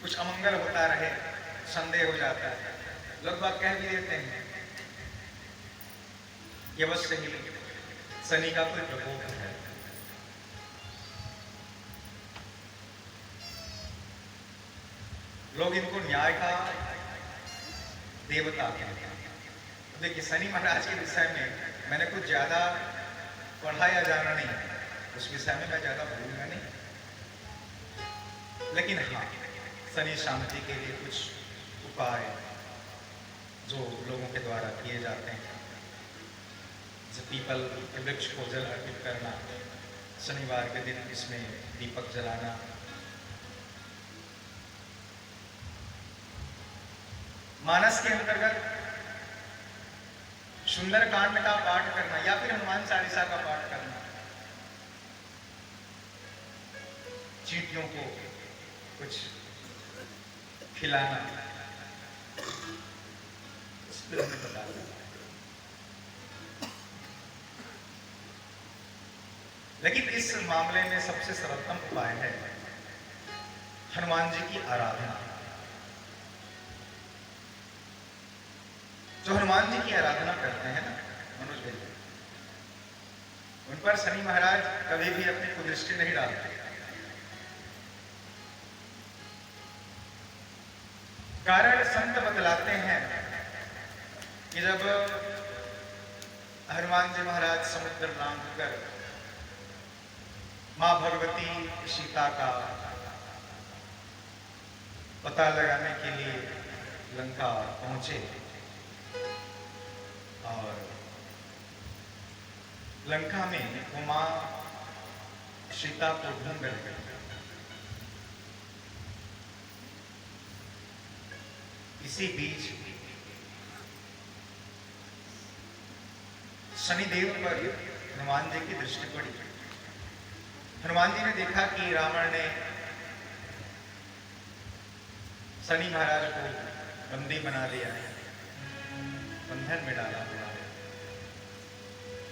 कुछ अमंगल होता रहे, संदेह हो जाता है। लोग बात कह भी देते हैं कि अवश्य ही शनि का कोई प्रकोप है। लोग इनको न्याय का देवता कहते हैं। देखिए, शनि महाराज के विषय में मैंने कुछ ज्यादा पढ़ा या जाना नहीं, उस विषय में मैं ज्यादा बोलूंगा नहीं, लेकिन हाँ, शनि शांति के लिए कुछ उपाय जो लोगों के द्वारा किए जाते हैं, जैसे पीपल के वृक्ष को जल अर्पित करना, शनिवार के दिन इसमें दीपक जलाना, मानस के अंतर्गत सुंदरकांड का पाठ करना या फिर हनुमान चालीसा का पाठ करना, चींटियों को कुछ खिलाना, इस पर हमें बता दें। लेकिन इस मामले में सबसे सर्वोत्तम उपाय है हनुमान जी की आराधना। जो हनुमान जी की आराधना करते हैं ना मनोज भाई, उन पर शनि महाराज कभी भी अपनी कुदृष्टि नहीं डालते। कारण संत बतलाते हैं कि जब हनुमान जी महाराज समुद्र लांघ कर मां भगवती सीता का पता लगाने के लिए लंका पहुंचे और लंका में वो मां सीता को ढूंढ रहे। इसी बीच शनिदेव पर हनुमान जी की दृष्टि पड़ी। हनुमान जी ने देखा कि रावण ने शनि महाराज को बंदी बना दिया है, बंधन में डाला हुआ है।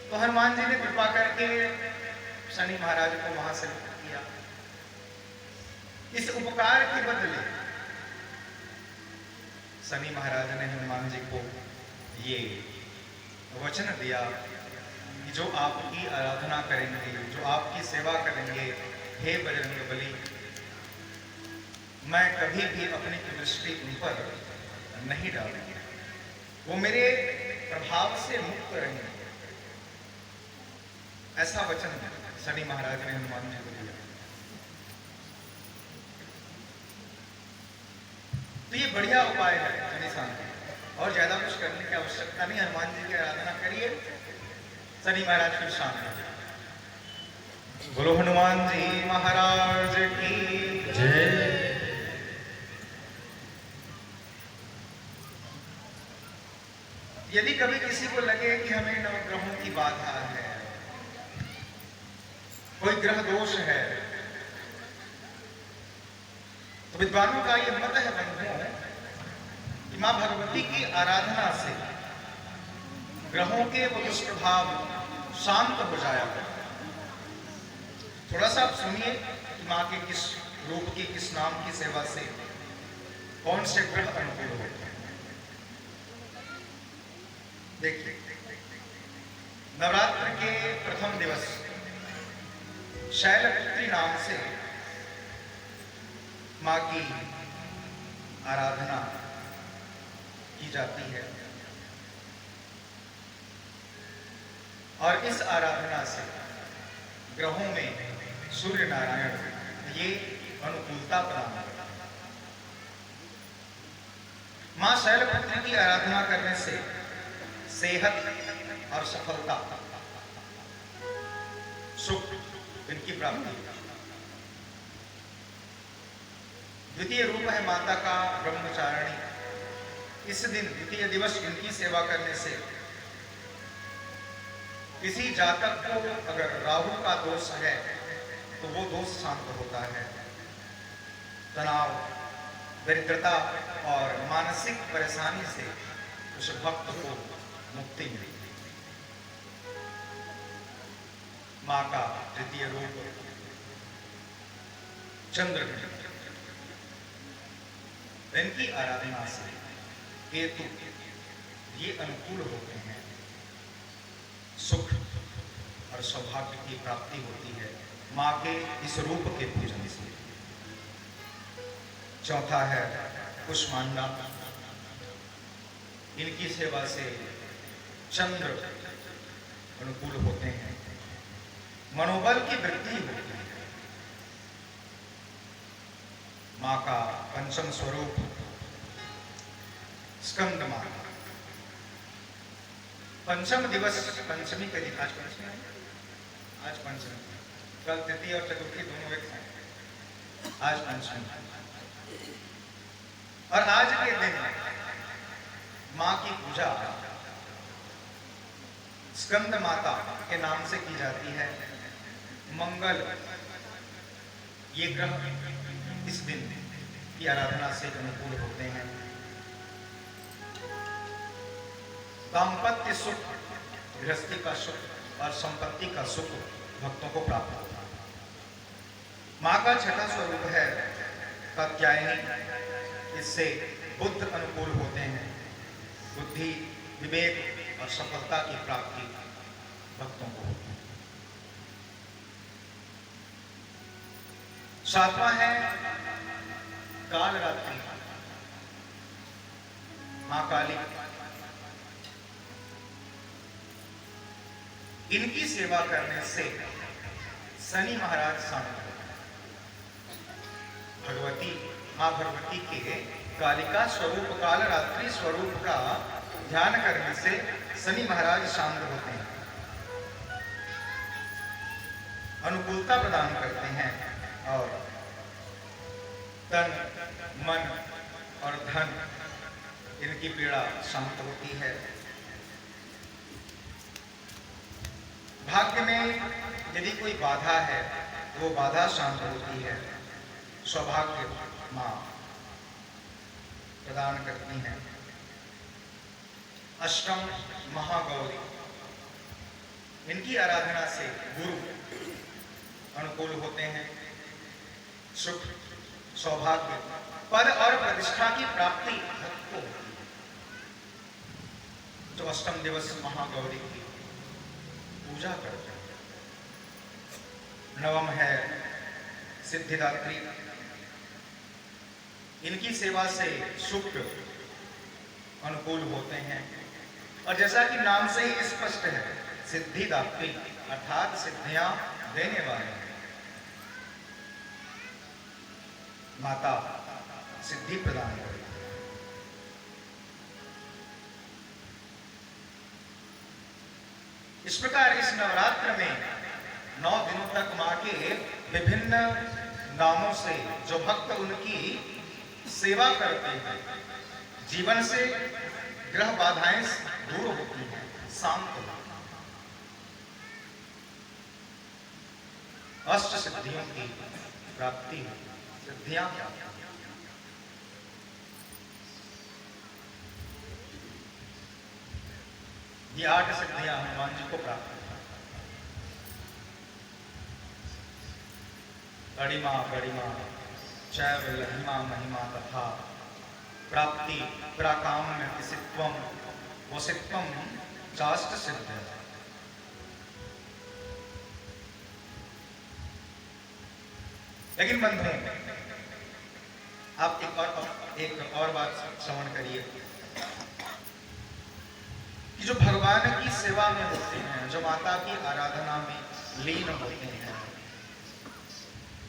तो हनुमान जी ने कृपा करके शनि महाराज को वहां से मुक्त किया। इस उपकार के बदले शनि महाराज ने हनुमान जी को ये वचन दिया कि जो आपकी आराधना करेंगे, जो आपकी सेवा करेंगे, हे बजरंगबली, मैं कभी भी अपनी दृष्टि उन पर नहीं डालूंगा, वो मेरे प्रभाव से मुक्त रहेंगे। ऐसा वचन शनि महाराज ने हनुमान जी को दिया। तो ये बढ़िया उपाय है शनि शांति, और ज्यादा कुछ करने की आवश्यकता नहीं। हनुमान जी की आराधना करिए, शनि महाराज फिर शांत हो जाए। बोलो हनुमान जी महाराज की जय। यदि कभी किसी को लगे कि हमें नवग्रहों की बाधा है, कोई ग्रह दोष है, तो विद्वानों का यह मत है बंधुओं कि मां भगवती की आराधना से ग्रहों के वो दुष्प्रभाव शांत हो जाया। थोड़ा सा आप सुनिए कि मां के किस रूप की, किस नाम की सेवा से कौन से ग्रह अनुकूल होते हैं। देखिए, नवरात्र के प्रथम दिवस शैलपुत्री नाम से मां की आराधना की जाती है, और इस आराधना से ग्रहों में सूर्य नारायण ये अनुकूलता प्रदान करता है। मां शैलपुत्री की आराधना करने से सेहत और सफलता, सुख इनकी प्राप्ति। द्वितीय रूप है माता का ब्रह्मचारिणी। इस दिन द्वितीय दिवस इनकी सेवा करने से किसी जातक को अगर राहु का दोष है तो वो दोष शांत होता है। तनाव, दरिद्रता और मानसिक परेशानी से उस भक्त को मुक्ति मिली। मां का तृतीय रूप चंद्रग्रहण। इनकी आराधना से केतु ये अनुकूल होते हैं, सुख और सौभाग्य की प्राप्ति होती है माँ के इस रूप के पूजन से। चौथा है कुष्मांडा, इनकी सेवा से चंद्र अनुकूल होते हैं, मनोबल की वृद्धि होती है। माँ का पंचम स्वरूप स्कंद माता, पंचम दिवस पंचमी के दिन, आज पंचमी है, आज पंचमी, कल तृतीय और चतुर्थी दोनों एक साथ, आज पंचमी। और आज के दिन माँ की पूजा स्कंद माता के नाम से की जाती है। मंगल ये ग्रह इस दिन की आराधना से अनुकूल होते हैं। दाम्पत्य सुख, गृहस्थी का सुख और संपत्ति का सुख भक्तों को प्राप्त होता है। माँ का छठा स्वरूप है कात्यायनी, इससे बुद्ध अनुकूल होते हैं। बुद्धि, विवेक और सफलता की प्राप्ति भक्तों को होती है। सातवां है कालरात्रि, माँ काली, इनकी सेवा करने से शनि महाराज शांत होते हैं। भगवती माँ भगवती के कालिका स्वरूप, कालरात्रि स्वरूप का ध्यान करने से शनि महाराज शांत होते हैं, अनुकूलता प्रदान करते हैं और तन, मन और धन इनकी पीड़ा शांत होती है। भाग्य में यदि कोई बाधा है वो बाधा शांत होती है। सौभाग्य माँ प्रदान करती हैं। अष्टम महागौरी, इनकी आराधना से गुरु अनुकूल होते हैं। सुख, सौभाग्य, पद और प्रतिष्ठा की प्राप्ति भक्त को होती है। जो अष्टम दिवस महागौरी की पूजा करते हैं। नवम है सिद्धिदात्री, इनकी सेवा से सुख अनुकूल होते हैं। और जैसा कि नाम से ही स्पष्ट है, सिद्धिदात्री अर्थात सिद्धियां देने वाले हैं। माता सिद्धि प्रदान करती है। इस प्रकार इस नवरात्र में 9 दिनों तक माँ के विभिन्न नामों से जो भक्त उनकी सेवा करते हैं, जीवन से ग्रह बाधाएं दूर होती हैं, शांत होती हैं। अष्ट सिद्धियों की प्राप्ति होती है। सिद्धियां क्या? ये 8 सिद्धियां हनुमान जी को प्राप्त हैं। गरिमा, गरिमा, चैव लहिमा महिमा तथा प्राप्ति प्राकाम्य सित्वम वसित्वम चाष्ट सिद्ध। लेकिन बंधुओं, आप एक और बात श्रवण करिए कि जो भगवान की सेवा में होते हैं, जो माता की आराधना में लीन होते हैं,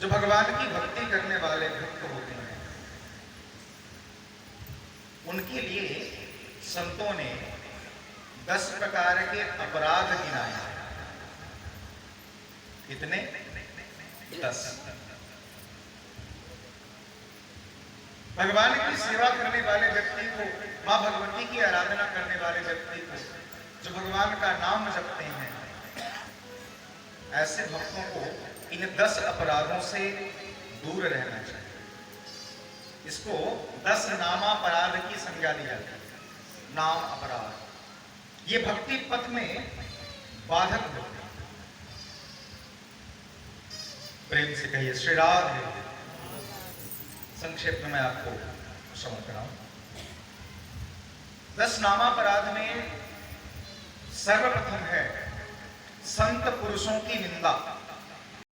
जो भगवान की भक्ति करने वाले भक्त होते हैं, उनके लिए संतों ने 10 प्रकार के अपराध गिनाए हैं। कितने? 10। भगवान की सेवा करने वाले व्यक्ति को, माँ भगवती की आराधना करने वाले व्यक्ति को, जो भगवान का नाम जपते हैं, ऐसे भक्तों को इन 10 अपराधों से दूर रहना चाहिए। इसको 10 नामापराध की संज्ञा दी जाती है। नाम अपराध ये भक्ति पथ में बाधक होते हैं। प्रेम से कहिए श्री राधे। संक्षेप में मैं आपको समर्पणाम। 10 नामापराध में सर्वप्रथम है संत पुरुषों की निंदा।